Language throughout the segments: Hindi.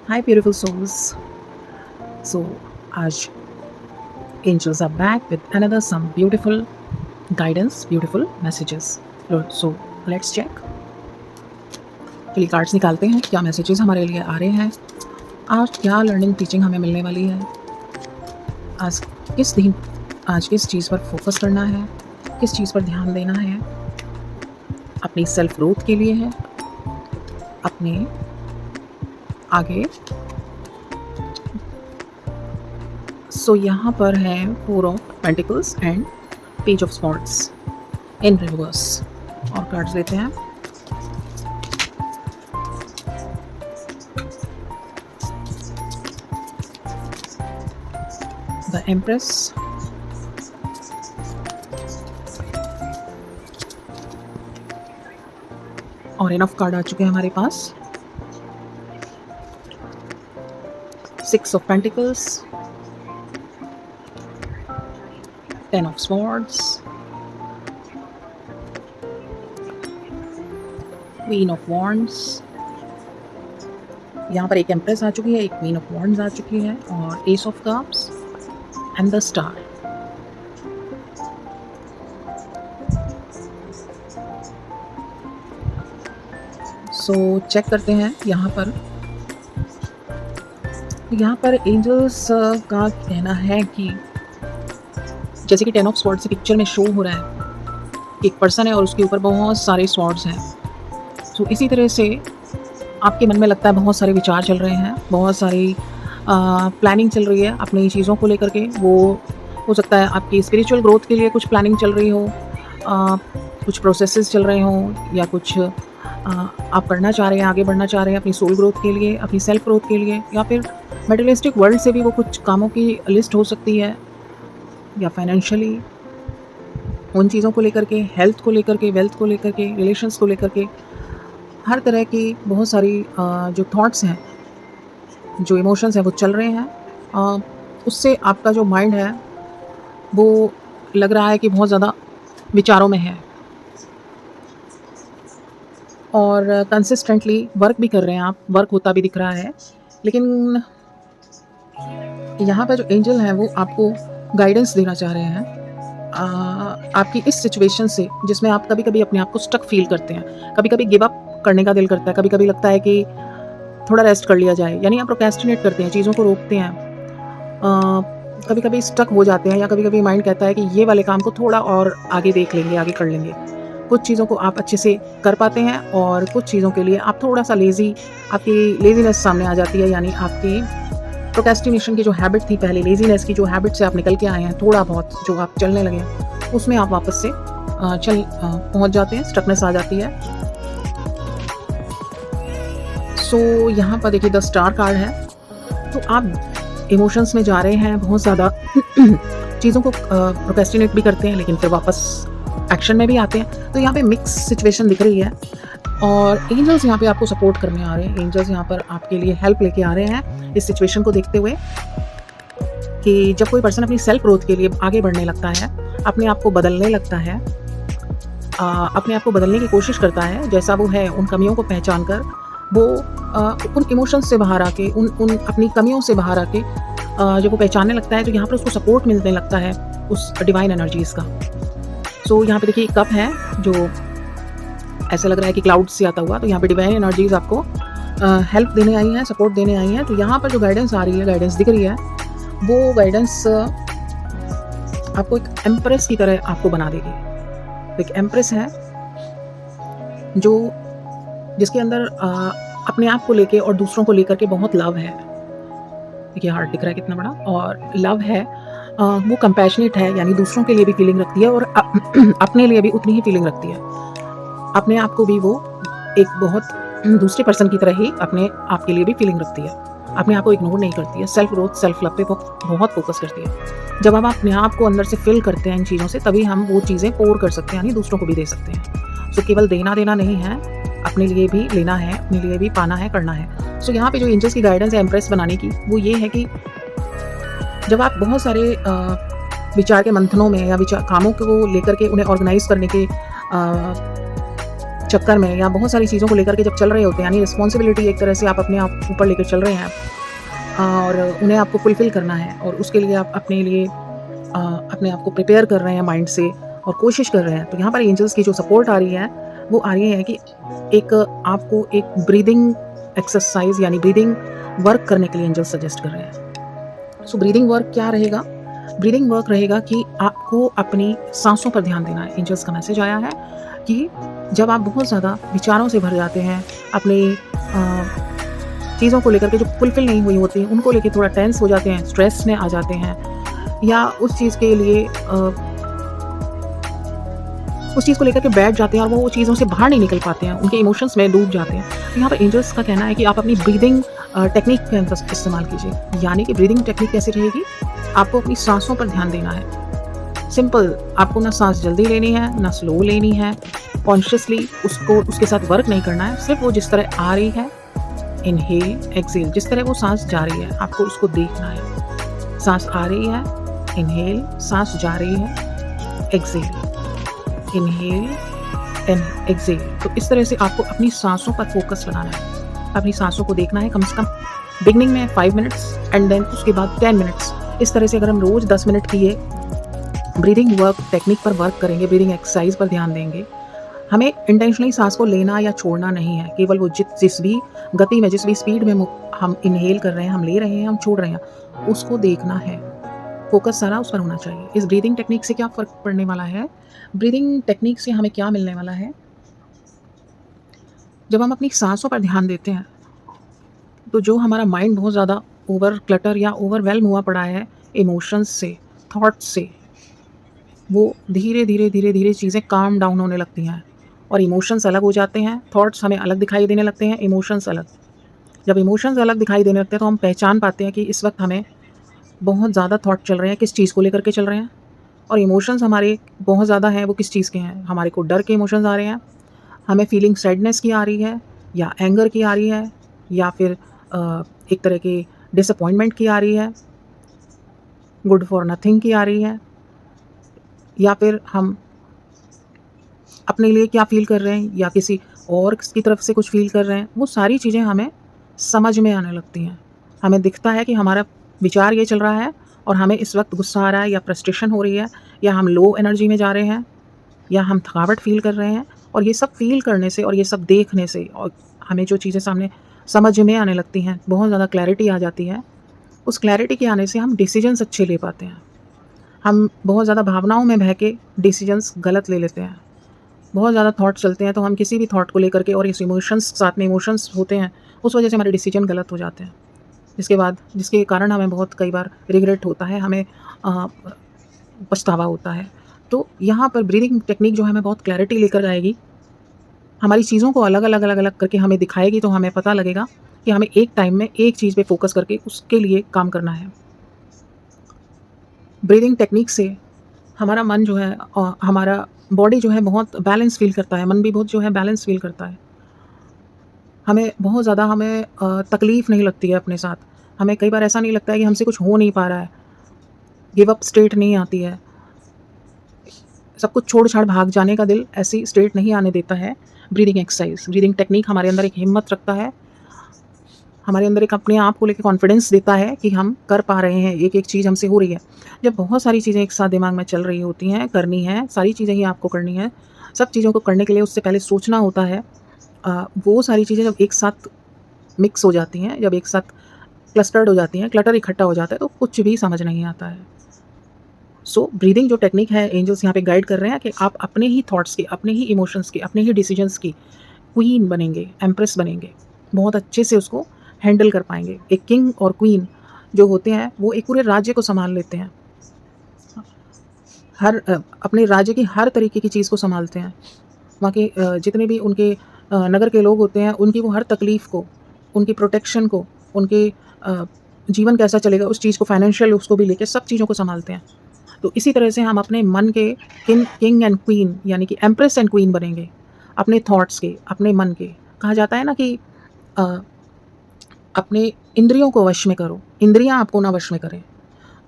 Hi, beautiful souls. So, आज angels are back with another some beautiful guidance, beautiful messages. So, let's check. चलिए कार्ड्स निकालते हैं, क्या मैसेजेस हमारे लिए आ रहे हैं, आज क्या लर्निंग टीचिंग हमें मिलने वाली है, आज किस दिन, आज किस चीज़ पर फोकस करना है, किस चीज़ पर ध्यान देना है, अपनी सेल्फ ग्रोथ के लिए है, अपने आगे। सो यहाँ पर है 4 of pentacles and page of swords in reverse. और कार्ड्स लेते हैं। द एम्प्रेस, और इनफ कार्ड आ चुके हैं हमारे पास। 6 of pentacles, 10 of swords, queen of wands. यहाँ पर एक एम्प्रेस आ चुकी है, एक क्वीन ऑफ वॉन्ड्स आ चुकी है, और ace of cups and the star. So check करते हैं यहाँ पर एंजल्स का कहना है कि जैसे कि 10 ऑफ स्वॉर्ड्स पिक्चर में शो हो रहा है, एक पर्सन है और उसके ऊपर बहुत सारे स्वॉर्ड्स हैं। सो इसी तरह से आपके मन में लगता है बहुत सारे विचार चल रहे हैं, बहुत सारी प्लानिंग चल रही है अपनी चीज़ों को लेकर के। वो हो सकता है आपकी स्पिरिचुअल ग्रोथ के लिए कुछ प्लानिंग चल रही हो, कुछ प्रोसेसेस चल रहे हों, या कुछ आप करना चाह रहे हैं, आगे बढ़ना चाह रहे हैं अपनी सोल ग्रोथ के लिए, अपनी सेल्फ ग्रोथ के लिए, या फिर मटेरियलिस्टिक वर्ल्ड से भी वो कुछ कामों की लिस्ट हो सकती है, या फाइनेंशियली उन चीज़ों को लेकर के, हेल्थ को लेकर के, वेल्थ को लेकर के, रिलेशंस को लेकर के, हर तरह की बहुत सारी जो थॉट्स हैं, जो इमोशंस हैं वो चल रहे हैं। उससे आपका जो माइंड है वो लग रहा है कि बहुत ज़्यादा विचारों में है, और कंसिस्टेंटली वर्क भी कर रहे हैं आप, वर्क होता भी दिख रहा है। लेकिन यहाँ पर जो एंजल हैं वो आपको गाइडेंस देना चाह रहे हैं आपकी इस सिचुएशन से, जिसमें आप कभी कभी अपने आप को स्टक फील करते हैं, कभी कभी गिव अप करने का दिल करता है, कभी कभी लगता है कि थोड़ा रेस्ट कर लिया जाए, यानी आप प्रोक्रेस्टिनेट करते हैं, चीज़ों को रोकते हैं, कभी कभी स्टक हो जाते हैं, या कभी कभी माइंड कहता है कि ये वाले काम को थोड़ा और आगे देख लेंगे, आगे कर लेंगे। कुछ चीज़ों को आप अच्छे से कर पाते हैं, और कुछ चीज़ों के लिए आप थोड़ा सा लेज़ी, आपकी लेज़ीनेस सामने आ जाती है, यानी आपकी प्रोक्रेस्टिनेशन की जो हैबिट थी पहले, लेज़ीनेस की जो हैबिट से आप निकल के आए हैं, थोड़ा बहुत जो आप चलने लगे हैं, उसमें आप वापस से पहुंच जाते हैं, स्टकनेस आ जाती है। सो यहाँ पर देखिए द स्टार कार्ड है, तो आप इमोशंस में जा रहे हैं, बहुत ज़्यादा चीज़ों को प्रोक्रेस्टिनेट भी करते हैं, लेकिन फिर वापस एक्शन में भी आते हैं। तो यहाँ पे मिक्स सिचुएशन दिख रही है, और एंजल्स यहाँ पे आपको सपोर्ट करने आ रहे हैं, एंजल्स यहाँ पर आपके लिए हेल्प लेके आ रहे हैं इस सिचुएशन को देखते हुए, कि जब कोई पर्सन अपनी सेल्फ ग्रोथ के लिए आगे बढ़ने लगता है, अपने आप को बदलने लगता है, अपने आप को बदलने की कोशिश करता है जैसा वो है, उन कमियों को पहचान कर वो उन इमोशंस से बाहर आके, उन अपनी कमियों से बाहर आके जब वो पहचानने लगता है, तो यहाँ पर उसको सपोर्ट मिलने लगता है उस डिवाइन एनर्जीज़ का। सो यहाँ पे देखिए कप है जो ऐसा लग रहा है कि क्लाउड से आता हुआ, तो यहाँ पे डिवाइन एनर्जीज आपको हेल्प देने आई हैं, सपोर्ट देने आई हैं। तो यहाँ पर जो गाइडेंस आ रही है, गाइडेंस दिख रही है, वो गाइडेंस आपको एक एम्प्रेस की तरह आपको बना देगी। एक एम्प्रेस है जो जिसके अंदर अपने आप को लेके और दूसरों को लेकर के बहुत लव है। देखिए हार्ट दिख रहा है कितना बड़ा, और लव है, वो कंपैशनेट है, यानी दूसरों के लिए भी फीलिंग रखती है, और अपने लिए भी उतनी ही फीलिंग रखती है। अपने आप को भी वो एक बहुत दूसरे पर्सन की तरह ही अपने आप के लिए भी फीलिंग रखती है, अपने आप को इग्नोर नहीं करती है, सेल्फ ग्रोथ, सेल्फ लव पे वो बहुत फोकस करती है। जब हम अपने आप को अंदर से फिल करते हैं इन चीज़ों से, तभी हम वो चीज़ें पोर कर सकते हैं, यानी दूसरों को भी दे सकते हैं। सो केवल देना नहीं है, अपने लिए भी लेना है, अपने लिए भी पाना है, करना है। सो यहाँ पे जो एंजल्स की गाइडेंस है एम्प्रेस बनाने की, वो ये है कि जब आप बहुत सारे विचार के मंथनों में, या विचार कामों को लेकर के उन्हें ऑर्गेनाइज करने के चक्कर में या बहुत सारी चीज़ों को लेकर के जब चल रहे होते हैं, यानी रिस्पॉन्सिबिलिटी एक तरह से आप अपने आप ऊपर लेकर चल रहे हैं और उन्हें आपको फुलफ़िल करना है और उसके लिए आप अपने लिए अपने आप को प्रिपेयर कर रहे हैं माइंड से और कोशिश कर रहे हैं। तो यहाँ पर एंजल्स की जो सपोर्ट आ रही है, वो आ रही है कि एक आपको एक ब्रीदिंग एक्सरसाइज़ यानी ब्रीदिंग वर्क करने के लिए एंजल्स सजेस्ट कर रहे हैं। सो ब्रीदिंग वर्क क्या रहेगा? ब्रीदिंग वर्क रहेगा कि आपको अपनी साँसों पर ध्यान देना है। एंजल्स का मैसेज आया है कि जब आप बहुत ज़्यादा विचारों से भर जाते हैं, अपनी चीज़ों को लेकर के जो फुलफ़िल नहीं हुई होती, उनको लेके थोड़ा टेंस हो जाते हैं, स्ट्रेस में आ जाते हैं या उस चीज़ के लिए उस चीज़ को लेकर के बैठ जाते हैं और वो चीज़ों से बाहर नहीं निकल पाते हैं, उनके इमोशंस में डूब जाते हैं। तो यहाँ पर एंजल्स का कहना है कि आप अपनी ब्रीदिंग टेक्निक का इस्तेमाल कीजिए। यानी कि ब्रीदिंग टेक्निक कैसी रहेगी? आपको अपनी साँसों पर ध्यान देना है। सिंपल, आपको ना साँस जल्दी लेनी है, ना स्लो लेनी है। कॉन्शियसली उसके साथ वर्क नहीं करना है। सिर्फ़ वो जिस तरह आ रही है, इनहेल, एक्सहेल, जिस तरह वो साँस जा रही है, आपको उसको देखना है। साँस आ रही है, इनहेल, साँस जा रही है, एक्सहेल, इनहेल एंड एक्सहेल। तो इस तरह से आपको अपनी साँसों पर फ़ोकस बनाना है। अपनी साँसों को देखना है कम से कम बिगिनिंग में 5 मिनट्स एंड देन उसके बाद 10 मिनट्स। इस तरह से अगर हम रोज़ 10 मिनट की ये ब्रीदिंग वर्क टेक्निक पर वर्क करेंगे, ब्रीदिंग एक्सरसाइज पर ध्यान देंगे, हमें इंटेंशनली सांस को लेना या छोड़ना नहीं है। केवल वो जिस भी गति में, जिस भी स्पीड में हम इनहेल कर रहे हैं, हम ले रहे हैं, हम छोड़ रहे हैं, उसको देखना है। फोकस सारा उस पर होना चाहिए। इस ब्रीदिंग टेक्निक से क्या फ़र्क पड़ने वाला है? ब्रीदिंग टेक्निक से हमें क्या मिलने वाला है? जब हम अपनी सांसों पर ध्यान देते हैं, तो जो हमारा माइंड बहुत ज़्यादा ओवर क्लटर या ओवरवेल्म हुआ पड़ा है इमोशंस से, थॉट्स से, वो धीरे धीरे धीरे धीरे चीज़ें काम डाउन होने लगती हैं और इमोशंस अलग हो जाते हैं। थॉट्स हमें अलग दिखाई देने लगते हैं, इमोशंस अलग। जब इमोशंस अलग दिखाई देने लगते हैं तो हम पहचान पाते हैं कि इस वक्त हमें बहुत ज़्यादा थॉट चल रहे हैं, किस चीज़ को लेकर के चल रहे हैं। और इमोशंस हमारे बहुत ज़्यादा हैं, वो किस चीज़ के हैं? हमारे को डर के इमोशंस आ रहे हैं, हमें फीलिंग सैडनेस की आ रही है या एंगर की आ रही है या फिर एक तरह की डिसअपॉइंटमेंट की आ रही है, गुड फॉर नथिंग की आ रही है, या फिर हम अपने लिए क्या फ़ील कर रहे हैं या किसी और की तरफ से कुछ फ़ील कर रहे हैं। वो सारी चीज़ें हमें समझ में आने लगती हैं। हमें दिखता है कि हमारा विचार ये चल रहा है और हमें इस वक्त गुस्सा आ रहा है या फ्रस्ट्रेशन हो रही है या हम लो एनर्जी में जा रहे हैं या हम थकावट फ़ील कर रहे हैं। और ये सब फ़ील करने से और ये सब देखने से और हमें जो चीज़ें सामने समझ में आने लगती हैं, बहुत ज़्यादा क्लैरिटी आ जाती है। उस क्लैरिटी के आने से हम डिसीजंस अच्छे ले पाते हैं। हम बहुत ज़्यादा भावनाओं में बह के डिसीजंस गलत ले लेते हैं। बहुत ज़्यादा थॉट चलते हैं तो हम किसी भी थॉट को लेकर के और इस इमोशंस साथ में इमोशंस होते हैं, उस वजह से हमारे डिसीजन गलत हो जाते हैं। जिसके कारण हमें बहुत कई बार रिग्रेट होता है, हमें पछतावा होता है। तो यहाँ पर ब्रीदिंग टेक्निक जो है हमें बहुत क्लैरिटी लेकर आएगी। हमारी चीज़ों को अलग-अलग करके हमें दिखाएगी, तो हमें पता लगेगा कि हमें एक टाइम में एक चीज़ पे फ़ोकस करके उसके लिए काम करना है। ब्रीदिंग टेक्निक से हमारा मन जो है हमारा बॉडी जो है बहुत बैलेंस फ़ील करता है, मन भी बहुत जो है बैलेंस फ़ील करता है। हमें बहुत ज़्यादा तकलीफ़ नहीं लगती है अपने साथ। हमें कई बार ऐसा नहीं लगता है कि हमसे कुछ हो नहीं पा रहा है, गिव अप स्टेट नहीं आती है। सब कुछ छोड़-छाड़ भाग जाने का दिल ऐसी स्टेट नहीं आने देता है। ब्रीदिंग एक्सरसाइज, ब्रीदिंग टेक्निक हमारे अंदर एक हिम्मत रखता है, हमारे अंदर एक अपने आप को लेके कॉन्फिडेंस देता है कि हम कर पा रहे हैं, एक-एक चीज़ हमसे हो रही है। जब बहुत सारी चीज़ें एक साथ दिमाग में चल रही होती हैं, करनी है, सारी चीज़ें ही आपको करनी है। सब चीज़ों को करने के लिए उससे पहले सोचना होता है। वो सारी चीज़ें जब एक साथ मिक्स हो जाती हैं, जब एक साथ क्लस्टर्ड हो जाती हैं, क्लटर इकट्ठा हो जाता है, तो कुछ भी समझ नहीं आता है। सो ब्रीदिंग जो टेक्निक है, एंजल्स यहाँ पे गाइड कर रहे हैं कि आप अपने ही थॉट्स की, अपने ही इमोशंस की, अपने ही डिसीजंस की क्वीन बनेंगे, एम्प्रेस बनेंगे। बहुत अच्छे से उसको हैंडल कर पाएँगे। एक किंग और क्वीन जो होते हैं, वो एक पूरे राज्य को सँभाल लेते हैं। अपने राज्य की हर तरीके की चीज़ को सँभालते हैं। वहाँ के जितने भी उनके नगर के लोग होते हैं, उनकी वो हर तकलीफ़ को, उनकी प्रोटेक्शन को, उनके जीवन कैसा चलेगा उस चीज़ को, फाइनेंशियल उसको भी लेके सब चीज़ों को सँभालते हैं। तो इसी तरह से हम अपने मन के किंग एंड क्वीन यानी कि एम्प्रेस एंड क्वीन बनेंगे, अपने थॉट्स के, अपने मन के। कहा जाता है ना कि अपने इंद्रियों को वश में करो, इंद्रियाँ आपको ना वश में करें।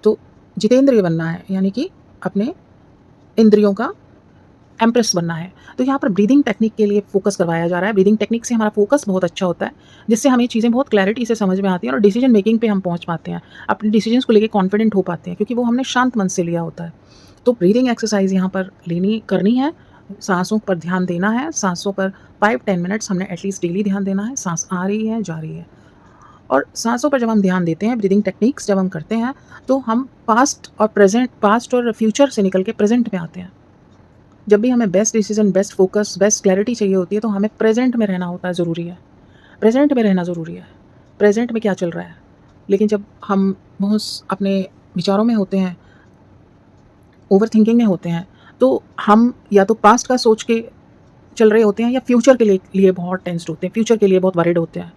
तो जितेंद्रिय बनना है, यानी कि अपने इंद्रियों का एम्प्रेस बनना है। तो यहाँ पर ब्रीदिंग टेक्निक के लिए फ़ोकस करवाया जा रहा है। ब्रीदिंग टेक्निक से हमारा फ़ोकस बहुत अच्छा होता है, जिससे हमें चीज़ें बहुत क्लैरिटी से समझ में आती हैं और डिसीजन मेकिंग पे हम पहुँच पाते हैं। अपने डिसीजंस को लेके कॉन्फिडेंट हो पाते हैं, क्योंकि वो हमने शांत मन से लिया होता है। तो ब्रीदिंग एक्सरसाइज़ यहाँ पर करनी है, साँसों पर ध्यान देना है, साँसों पर 5-10 मिनट्स हमने एटलीस्ट डेली ध्यान देना है। साँस आ रही है, जा रही है। और साँसों पर जब हम ध्यान देते हैं, ब्रीदिंग टेक्निक्स जब हम करते हैं, तो हम पास्ट और फ्यूचर से निकल के प्रेज़ेंट में आते हैं। जब भी हमें best decision, best focus, best clarity चाहिए होती है, तो हमें प्रेज़ेंट में रहना होता है, ज़रूरी है। प्रेज़ेंट में रहना ज़रूरी है। प्रेज़ेंट में क्या चल रहा है? लेकिन जब हम बहुत अपने विचारों में होते हैं, ओवरथिंकिंग में होते हैं, तो हम या तो पास्ट का सोच के चल रहे होते हैं या फ्यूचर के लिए बहुत टेंस्ड होते हैं, फ्यूचर के लिए बहुत वरिड होते हैं।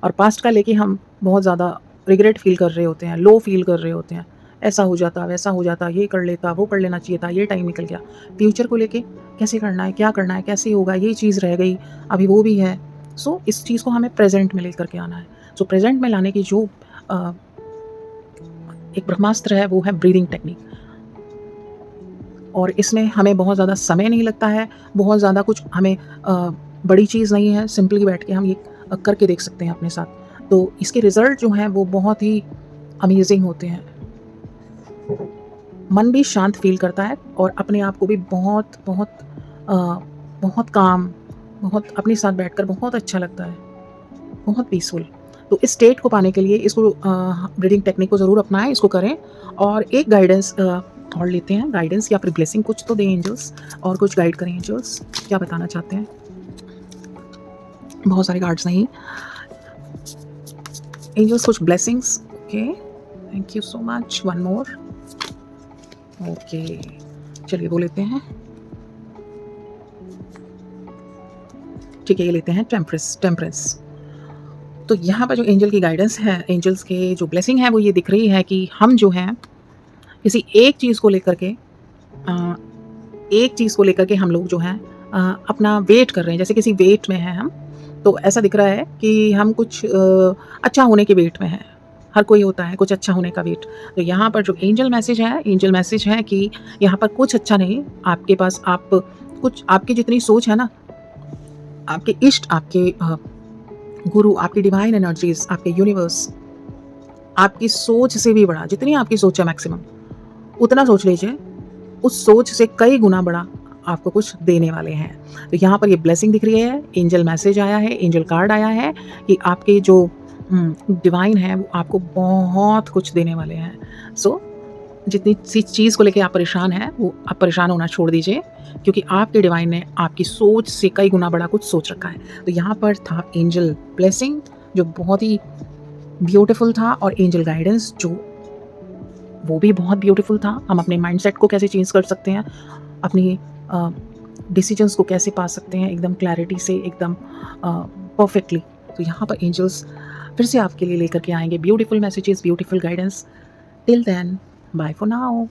और पास्ट का लेके हम बहुत ज़्यादा रिग्रेट फ़ील कर रहे होते हैं, लो फ़ील कर रहे होते हैं। ऐसा हो जाता, वैसा हो जाता, ये कर लेता, वो कर लेना चाहिए था, ये टाइम निकल गया। फ्यूचर को लेके कैसे करना है, क्या करना है, कैसे होगा, ये चीज़ रह गई, अभी वो भी है। सो इस चीज़ को हमें प्रेज़ेंट में लेकर के आना है। सो प्रेज़ेंट में लाने की जो अ, एक ब्रह्मास्त्र है, वो है ब्रीदिंग टेक्निक। और इसमें हमें बहुत ज़्यादा समय नहीं लगता है, बहुत ज़्यादा कुछ हमें बड़ी चीज़ नहीं है, सिंपली बैठ के हम ये करके देख सकते हैं अपने साथ। तो इसके रिज़ल्ट जो हैं वो बहुत ही अमेज़िंग होते हैं। मन भी शांत फ़ील करता है और अपने आप को भी अ, बहुत काम, बहुत अपने साथ बैठकर बहुत अच्छा लगता है, बहुत पीसफुल। तो इस स्टेट को पाने के लिए इसको ब्रीदिंग टेक्निक को ज़रूर अपनाएँ, इसको करें। और एक गाइडेंस और लेते हैं, गाइडेंस या फिर ब्लेसिंग कुछ तो दें एंजल्स, और कुछ गाइड करें एंजल्स, क्या बताना चाहते हैं? बहुत सारे कार्ड्स नहीं, एंजल्स कुछ blessings. Okay, thank you so much. One more. Okay, चलिए वो लेते हैं। ठीक है, ये लेते हैं टेम्परेंस। तो यहाँ पर जो एंजल की गाइडेंस है, एंजल्स के जो ब्लेसिंग है, वो ये दिख रही है कि हम जो हैं किसी एक चीज़ को लेकर के अ, एक चीज़ को लेकर के हम लोग जो हैं अपना वेट कर रहे हैं, जैसे किसी वेट में हैं हम। तो ऐसा दिख रहा है कि हम कुछ अच्छा होने के वेट में हैं। हर कोई होता है कुछ अच्छा होने का वेट। तो यहाँ पर जो एंजल मैसेज है कि यहाँ पर कुछ अच्छा नहीं, आपके पास आप कुछ, आपकी जितनी सोच है ना, आपके इष्ट, आपके गुरु, आपकी डिवाइन एनर्जीज़, आपके यूनिवर्स, आपकी सोच से भी बड़ा, जितनी आपकी सोच है मैक्सिमम, उतना सोच लीजिए, उस सोच से कई गुना बड़ा आपको कुछ देने वाले हैं। तो यहाँ पर ये ब्लेसिंग दिख रही है, एंजल मैसेज आया है, एंजल कार्ड आया है कि आपके जो डिवाइन है वो आपको बहुत कुछ देने वाले हैं। सो जितनी सी चीज़ को लेके आप परेशान हैं, वो आप परेशान होना छोड़ दीजिए, क्योंकि आपके डिवाइन ने आपकी सोच से कई गुना बड़ा कुछ सोच रखा है। तो यहाँ पर था एंजल ब्लेसिंग जो बहुत ही ब्यूटीफुल था, और एंजल गाइडेंस जो वो भी बहुत ब्यूटीफुल था। हम अपने माइंडसेट को कैसे चेंज कर सकते हैं, अपनी डिसीजंस को कैसे पा सकते हैं एकदम क्लैरिटी से, एकदम परफेक्टली। तो यहाँ पर एंजल्स फिर से आपके लिए लेकर के आएंगे beautiful messages, beautiful guidance. Till then, bye for now.